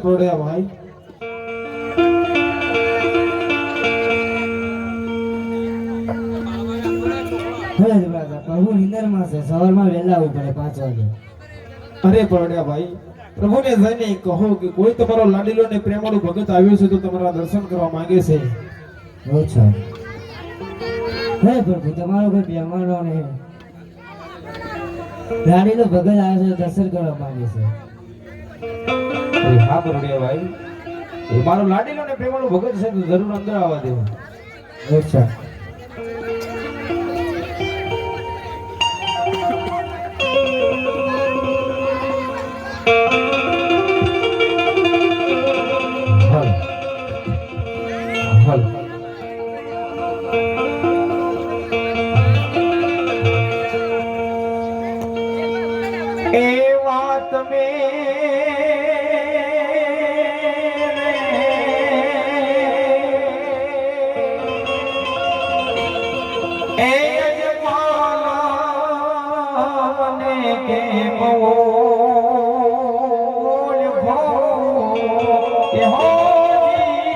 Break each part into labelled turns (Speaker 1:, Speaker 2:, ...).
Speaker 1: પડ્યા ભાઈ.
Speaker 2: પ્રભુ નિંદરમાં છે, સવારમાં વહેલા આવવું પડે 5 વાગે.
Speaker 1: અરે પડ્યા ભાઈ, પ્રભુને જઈને કહો કે કોઈ તમારો લાડીલો ને પ્રેમાળુ ભગત આવ્યો છે તો તમારા દર્શન કરવા માંગે છે.
Speaker 2: અચ્છા. હે પ્રભુ, તમારો કોઈ પ્રેમાળો નહીં, લાડીલો ભગત આવ્યો છે, દર્શન કરવા માંગે છે.
Speaker 1: અરે હા પડ્યા ભાઈ, એ મારો લાડીલો ને પ્રેમાળુ ભગત છે તો જરૂર અંદર આવવા દેવું.
Speaker 2: અચ્છા.
Speaker 1: એ વાત એ અજમાલા મને કે બોલ ભો એ હોજી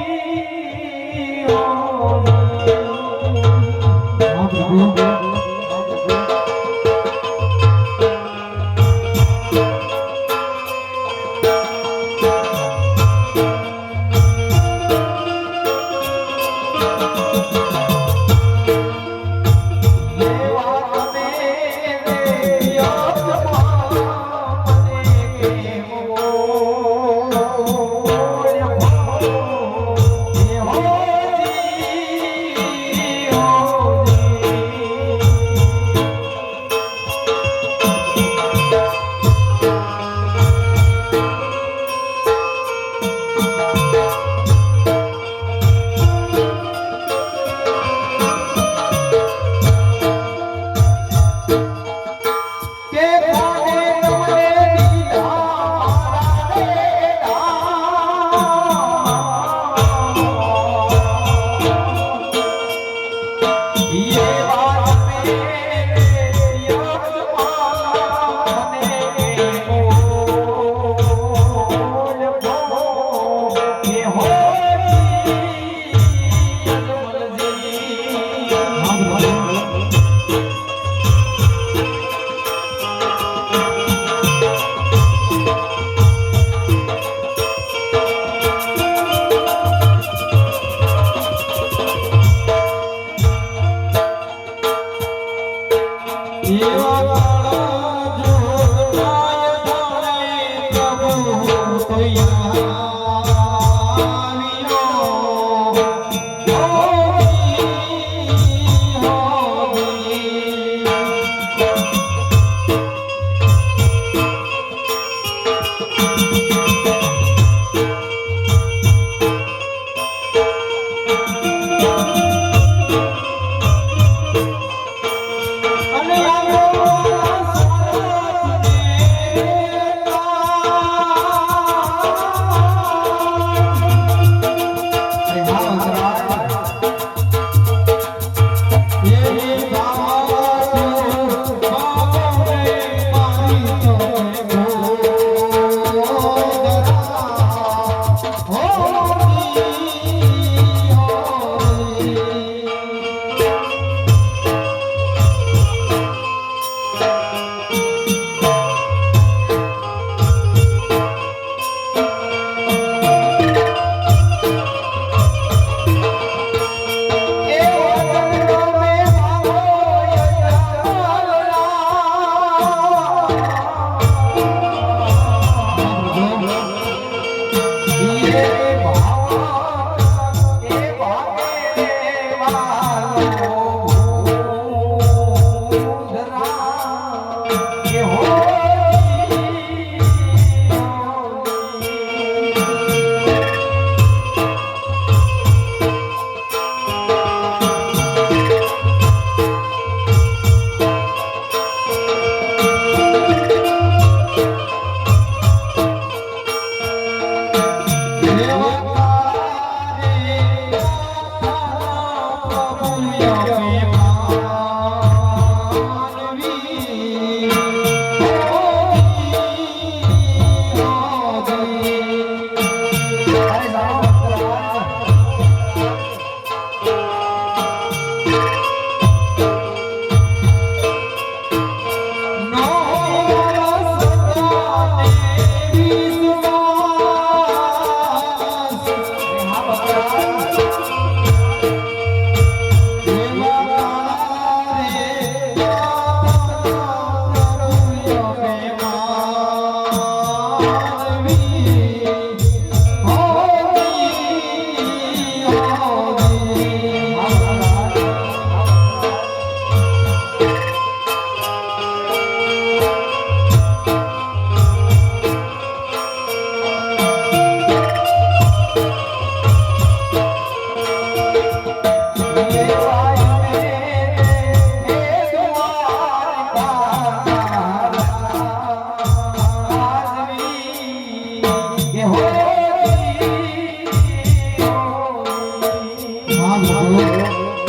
Speaker 2: હા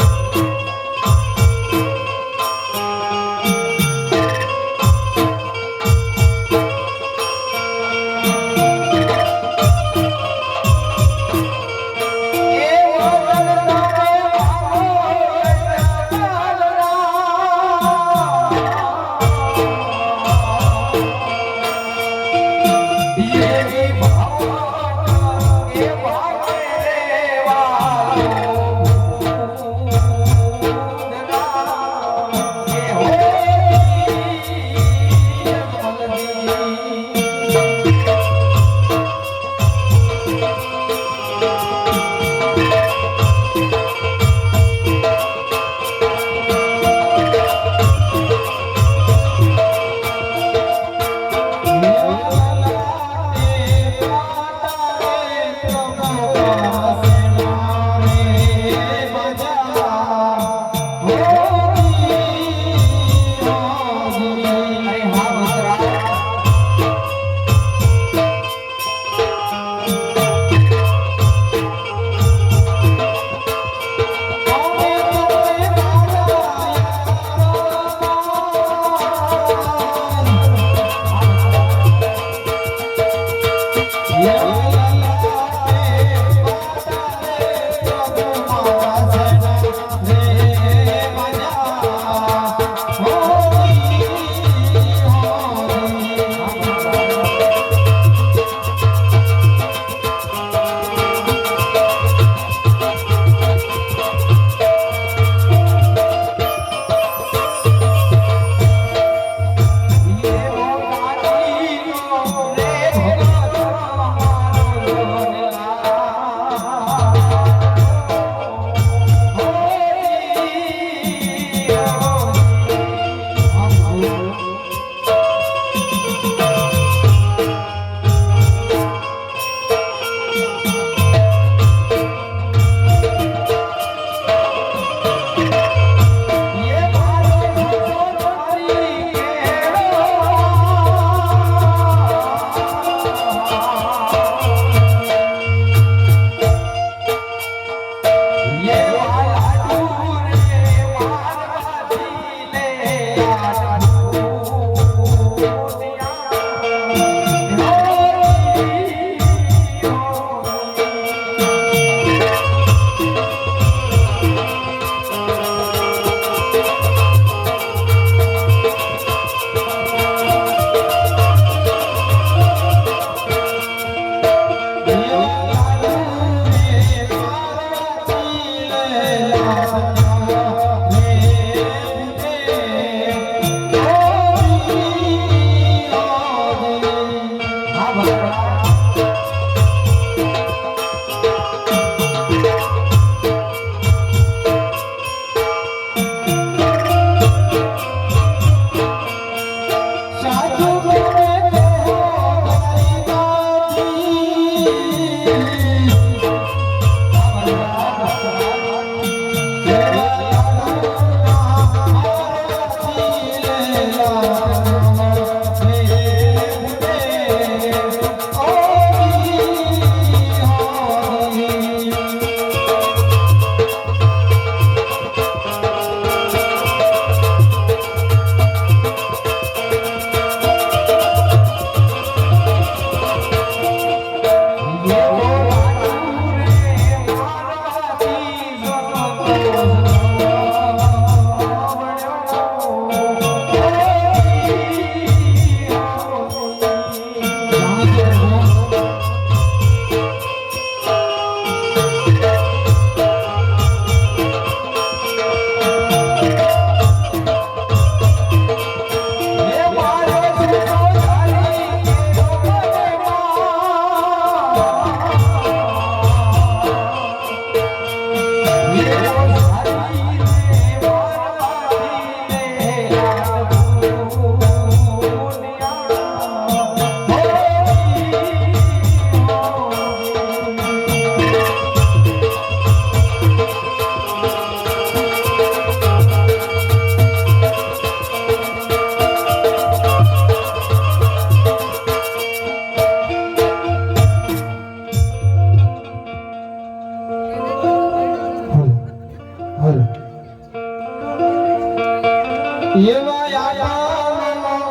Speaker 1: એવા યાદો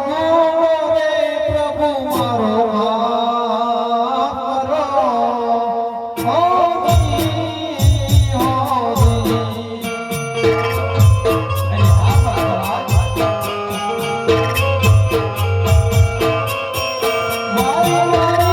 Speaker 1: ગુણો રે પ્રભુ મારો માફ કરો. હોજી, હોજી. અને આ મહારાજ મારી મારી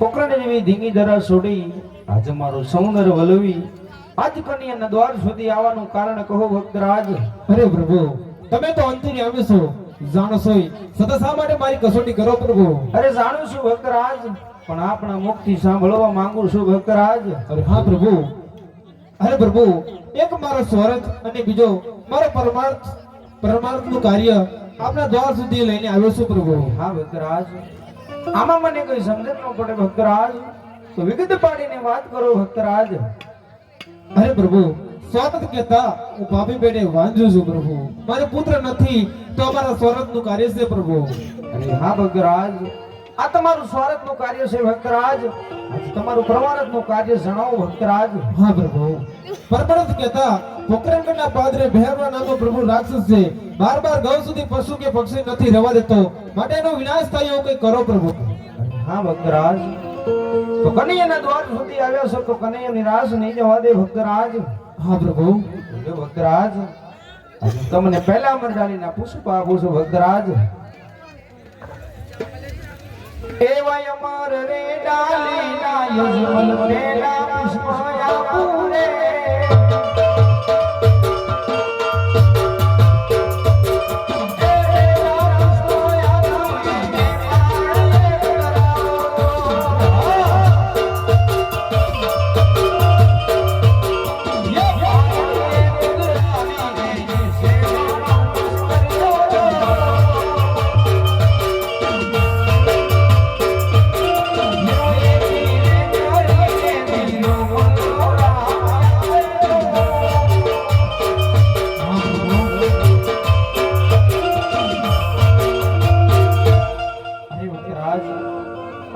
Speaker 1: પોકરણ જેવી ધીંગી ધરા છોડી આજ મારું સૌંદર્ય વલવી આજ કન્યાના દ્વાર સુધી આવવાનું કારણ કહો ભક્તરાજ. અરે પ્રભુ, તમે તો અંતર્યામી છો, જાણો છો સદા શા માટે મારી કસોટી કરો પ્રભુ? અરે જાણું છું ભક્તરાજ, પણ આપણા મુખથી સાંભળવા માંગુ છું ભક્તરાજ. અરે હા પ્રભુ. અરે પ્રભુ, એક મારો સ્વાર્થ અને બીજો મારો પરમાર્થનું કાર્ય આપણા દ્વાર સુધી લઈને આવ્યો છું પ્રભુ. હા ભક્તરાજ, આમાં મને કોઈ સમજ ન પડે ભક્તરાજ, તો વિગત પાડીને વાત કરો ભક્તરાજ. અરે પ્રભુ, સ્વાર્થ કહેતા હું પાપી પેટે વાંજુ છું પ્રભુ. મારે પુત્ર નથી તો અમારા સ્વાર્થનું કાર્ય છે પ્રભુ. અરે હા ભક્તરાજ, આ તમારું સ્વાર્થનું કાર્ય છે ભક્તરાજ. આજે તમારું પરમાર્થનું કાર્ય જણાવો ભક્તરાજ. હા પ્રભુ. પરમાર્થ કહેતા પોકરણના પાદરે ભૈરવા નામનો પ્રભુ રાક્ષસ છે. બાર ગૌ સુધી પશુ કે પક્ષી નથી રહેવા દેતો, માટે એનો વિનાશ થાય એવું કંઈ કરો પ્રભુ. હા ભક્તરાજ, તો કનૈયાના દ્વાર સુધી આવ્યા છો તો કનૈયા નિરાશ નહીં જવા દે ભક્તરાજ. હા પ્રભુ. જો ભક્તરાજ, તમને પહેલા મંડાળીના પુષ્પ આપું છું ભક્તરાજ. એવાય અમર રે ડાલીના યુજમલ પહેલા પુષ્પ આપું રે.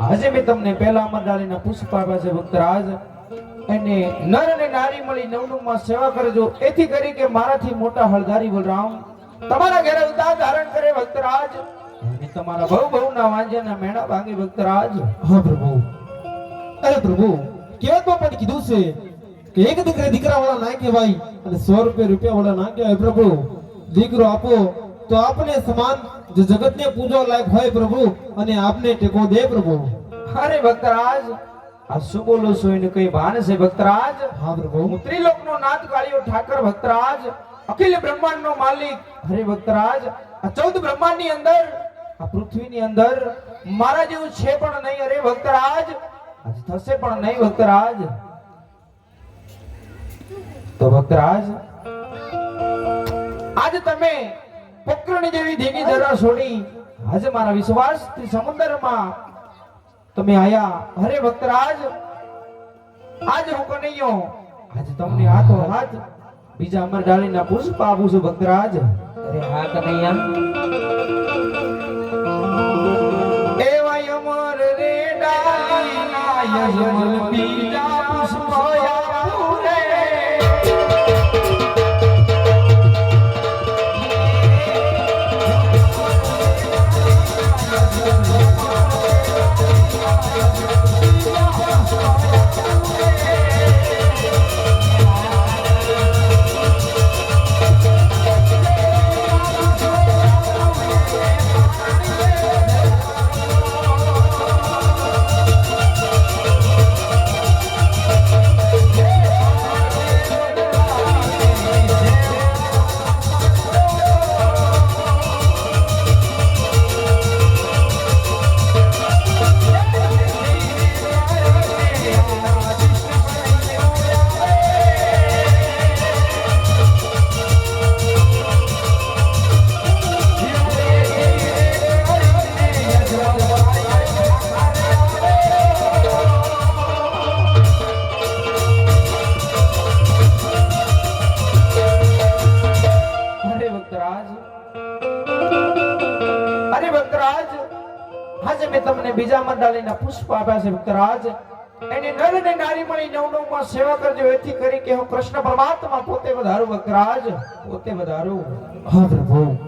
Speaker 1: આજે મેં તમને પહેલા અમરડાળીના પુષ્પ આપ્યા છે ભક્તરાજ. એને નર અને નારી મળી નવનુમાં સેવા કરજો, એથી કરી કે મારાથી મોટા હળધારી બલરામ તમારા ઘરે ઉતાર ધારણ કરે ભક્તરાજ. અને તમારા બહુ વાંજ્યાના મેણા ભાંગે ભક્તરાજ. હા પ્રભુ. અરે પ્રભુ, કહેવતમાં પણ કીધું છે કે એક દીકરા વાળા ના કહેવાય અને 100 રૂપિયા વાળા ના કહેવાય પ્રભુ. દીકરો આપો તો આપને સમાન જે જગતને પૂજવા લાયક હોય પ્રભુ, અને આપને ટેકો દે પ્રભુ. અરે ભક્તરાજ, આ શું બોલો છો એને કઈ ભાન છે ભક્તરાજ? હા પ્રભુ. હું ત્રિલોકનો નાથ કાળિયો ઠાકર ભક્તરાજ, અખિલ બ્રહ્માંડનો માલિક. અરે ભક્તરાજ, આ 14 બ્રહ્માંડની અંદર, આ પૃથ્વીની અંદર મારા જેવું છે પણ નહીં. અરે ભક્તરાજ, આજ થશે પણ નહીં ભક્તરાજ. તો ભક્તરાજ, આજ તમે પોકરણ જેવી ધીમી ધરા છોડી આજે મારા વિશ્વાસથી સમુદ્રમાં તમે આયા. અરે ભક્તરાજ, આજ હું કનૈયો આજ તમને હાથો હાથ બીજા અમરડાળીના પુષ્પ આપું છું ભક્તરાજ. અરે હા કનૈયા. યજમલ બીજા પુષ્પયા પૂરે બીજા મંડાલીના પુષ્પ આપ્યા છે ભક્તરાજ એની નર ને નારી મળી નવ નવ માં સેવા કરજો એથી કરી કે હું કૃષ્ણ પરમાત્મા પોતે વધારું ભક્તરાજ પોતે વધારું
Speaker 3: હા પ્રભુ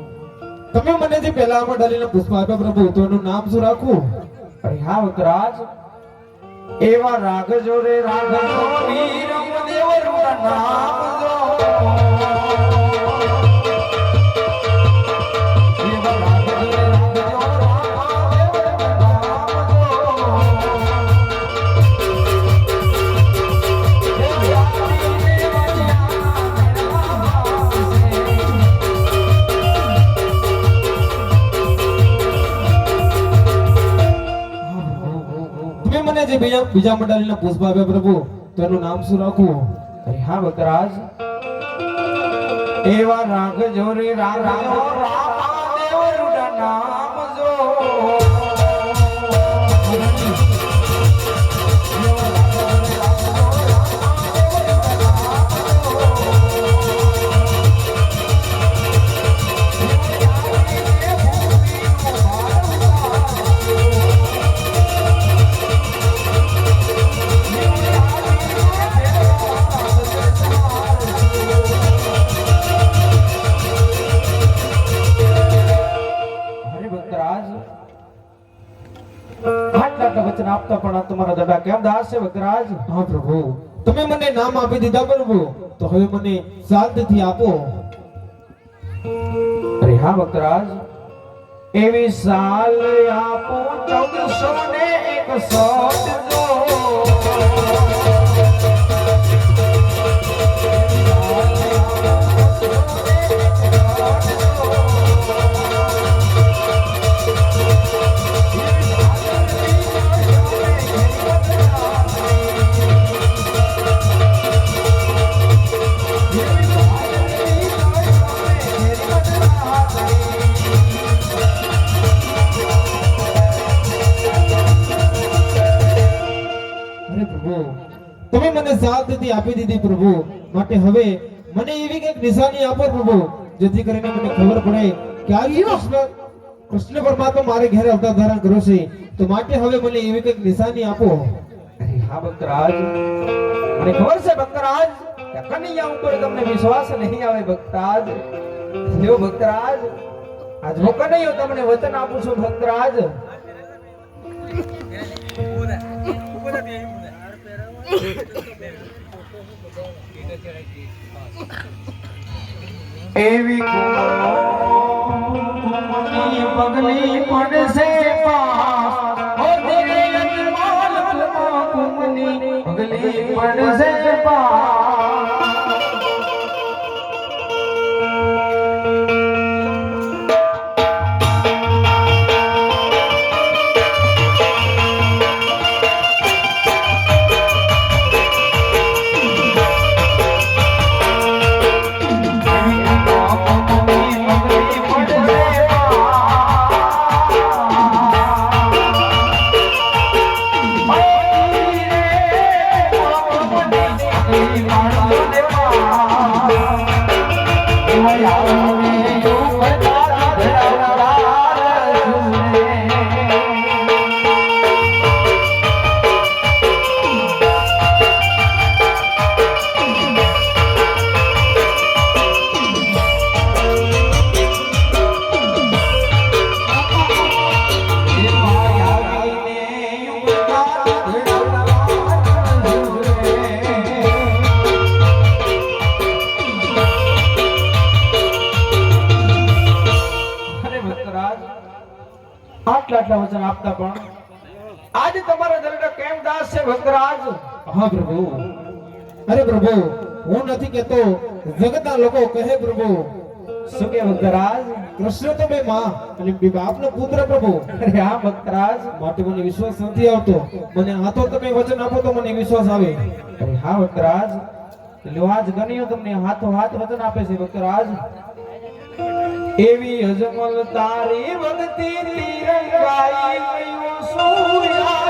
Speaker 3: તમે મને જે પહેલા મંડાલીના પુષ્પ આપ્યા પ્રભુ તો એનું નામ શું રાખું
Speaker 1: અરે હા ભક્તરાજ એવા રાગજો રે રાગજો વીર દેવરું નામ જો
Speaker 3: જે બીજા મંડાલીના પુષ્પ આપ્યા પ્રભુ તો એનું નામ શું રાખું
Speaker 1: અરે હા ભક્તરાજ એવા રાગજો રે રાગજો રામદેવરું નામ જો વચન આપતા પણ તમારા દાદા કેમ દાસ છે ભક્તરાજ
Speaker 3: હા પ્રભુ તમે મને નામ આપી દીધા પ્રભુ તો હવે મને શાંતિથી આપો
Speaker 1: અરે હા ભક્તરાજ એવી સાલ આપો 1461 જો
Speaker 3: તમે મને શાંતિથી આપી દીધી પ્રભુ માટે હવે મને એવી કઈક નિશાની આપો પ્રભુ જેથી કરીને મને ખબર પડે કે આ કૃષ્ણ પરમાત્મા મારે ઘરે અવતાર ધારણ કર્યો છે તો માટે હવે મને એવી કઈક નિશાની આપો
Speaker 1: અરે હા ભક્તરાજ મને ખબર છે ભક્તરાજ કે કનૈયા ઉપર તમને વિશ્વાસ નહીં આવે ભક્તરાજ લ્યો ભક્તરાજ આજ હું કનૈયો તમને વચન આપું છું ભક્તરાજ એવી કુમની પગલી પડશે પાસ ઓ ધીરે અજમાલ કુમની પગલી પડશે પાસ આટલા વચન આપતા પણ આજે તમારા દરડા કેમ દાસ છે ભક્તરાજ?
Speaker 3: હા પ્રભુ. અરે પ્રભુ, હું નથી કહેતો, જગતના લોકો કહે પ્રભુ.
Speaker 1: શું કે ભક્તરાજ?
Speaker 3: કૃષ્ણ તો બે માં અને બે બાપનો પુત્ર પ્રભુ.
Speaker 1: અરે હા ભક્તરાજ,
Speaker 3: માટે મને વિશ્વાસ નથી આવતો. મને આ તો તમે વચન આપો તો મને વિશ્વાસ આવે.
Speaker 1: અરે હા ભક્તરાજ, લ્યો આજ ગણ્યો તમને હાથો હાથ વચન આપે છે ભક્તરાજ. એવી અજમલ તારી ભક્તિ તિરંગાઈ ગયો સૂર્યા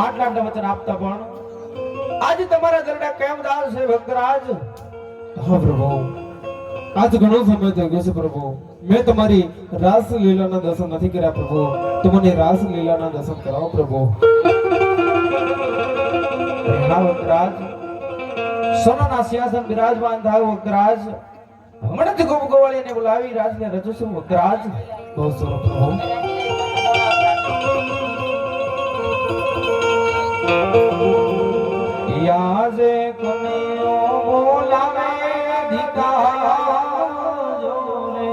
Speaker 1: આટલા વચન આપતા પણ આજે તમારા દરડા કેમ દાસ છે ભક્તરાજ?
Speaker 3: હા પ્રભુ, આજ ઘણો સમય થઈ ગયો છે પ્રભુ. મેં તમારી રાસ લીલાના દર્શન નથી કર્યા પ્રભુ. તો મને રાસ લીલાના દર્શન કરાવો પ્રભુ.
Speaker 1: હા ભક્તરાજ, સોનાના સિંહાસન બિરાજમાન થાવ ભક્તરાજ. હમણાં જ ગોવાળીને બોલાવી રાજને રજૂ છું ભક્તરાજ.
Speaker 3: બહુ સરસ પ્રભુ.
Speaker 1: યાજે કનૈયો બોલાવે અધિકારો રે.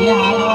Speaker 2: Yeah.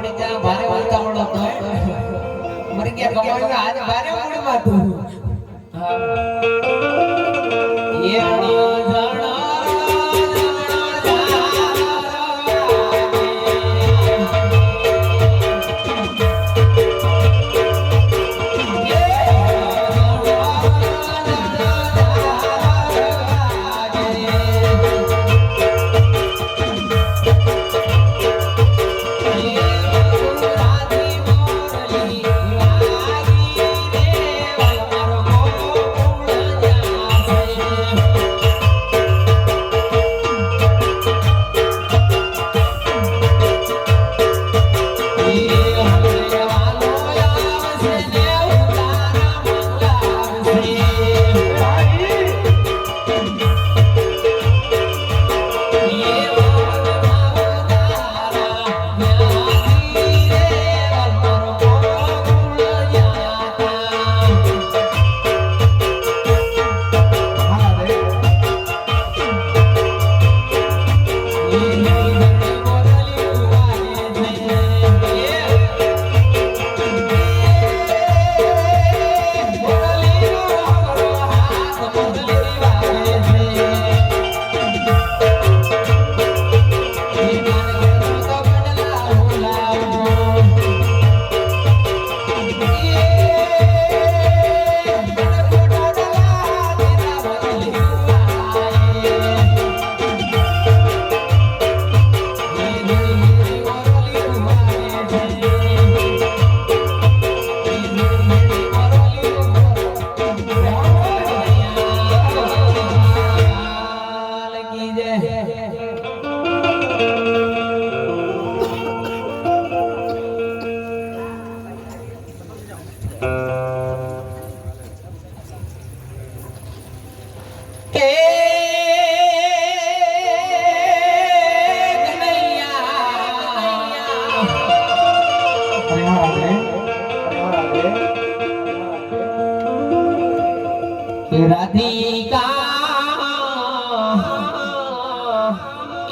Speaker 4: આપણે ત્યાં ભારે ઉતાવળ હતો મરી ગયા કમાયું આજ ભારે મૂડમાં તું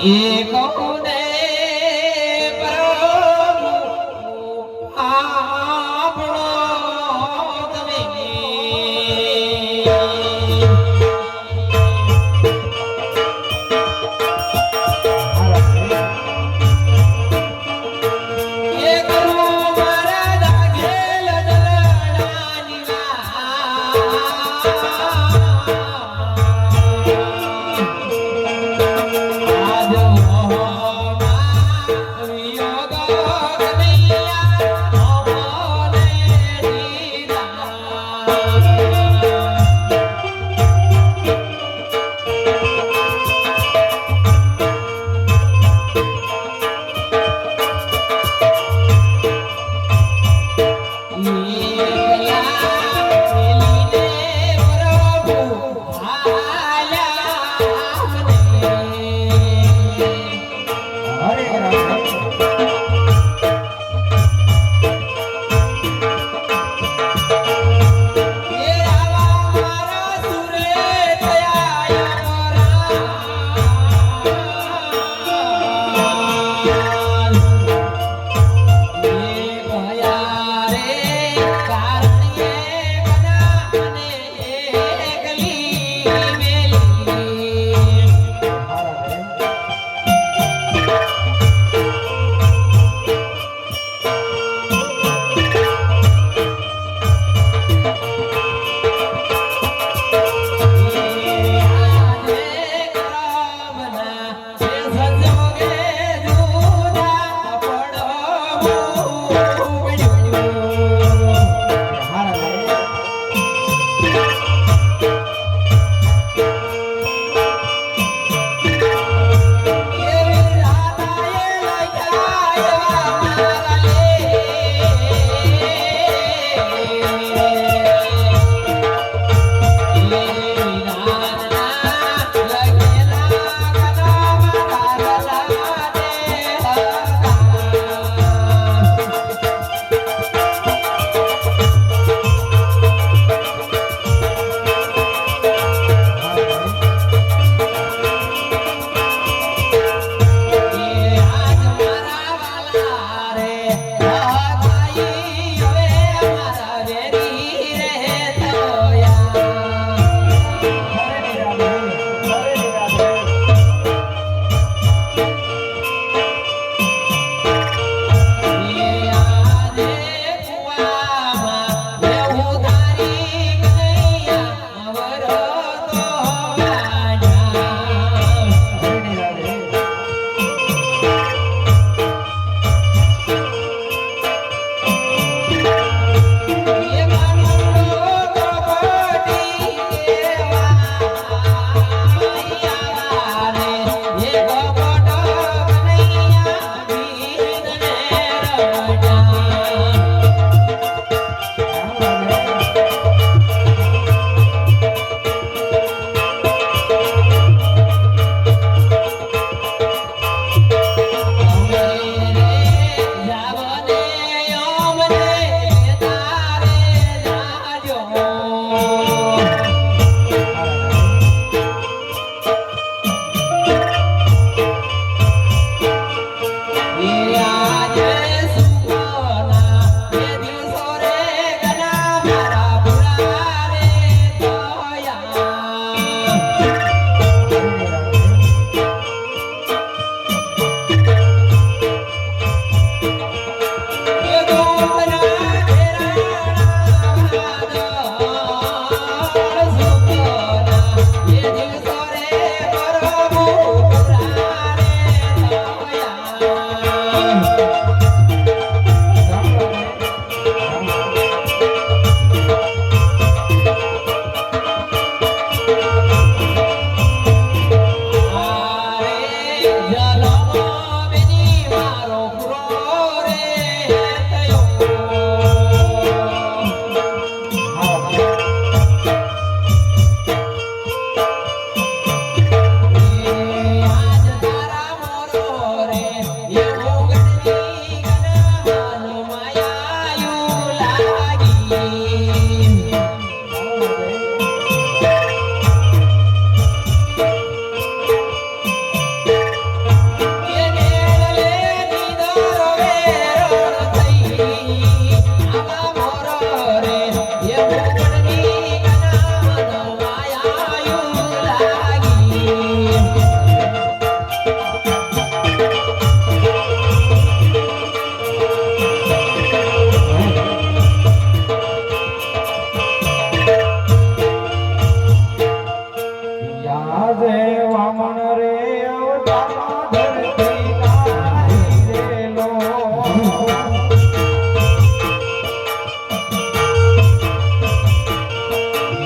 Speaker 4: એ કોને પ્રભુ આપણો તમે એ કરો મારા દાખેલ દલડાની આજ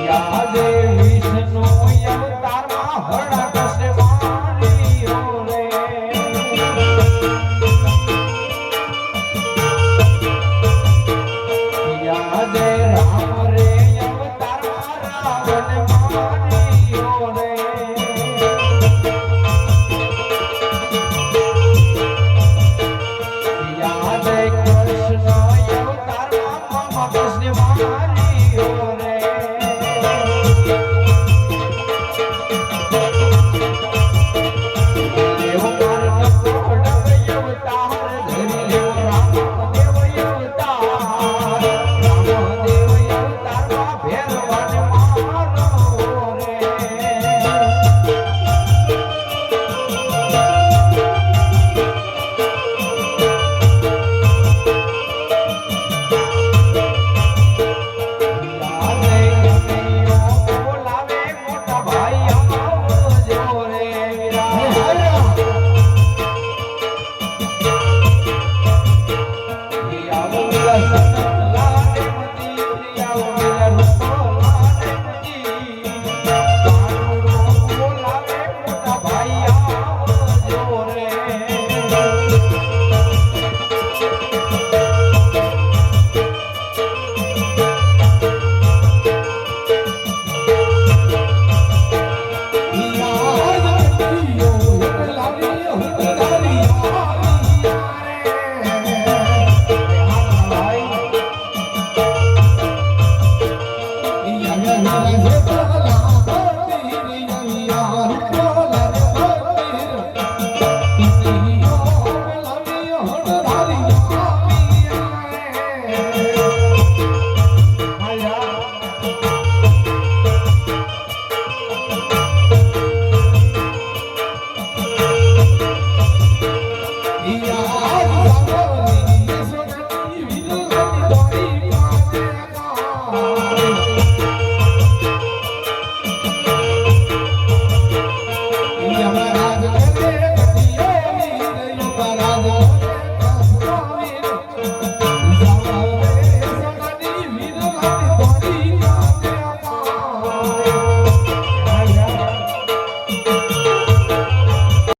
Speaker 1: યાદે વિષ્ણુ અવતારમાં હરણા કૃષ્ણ માર્યો રે. યાદે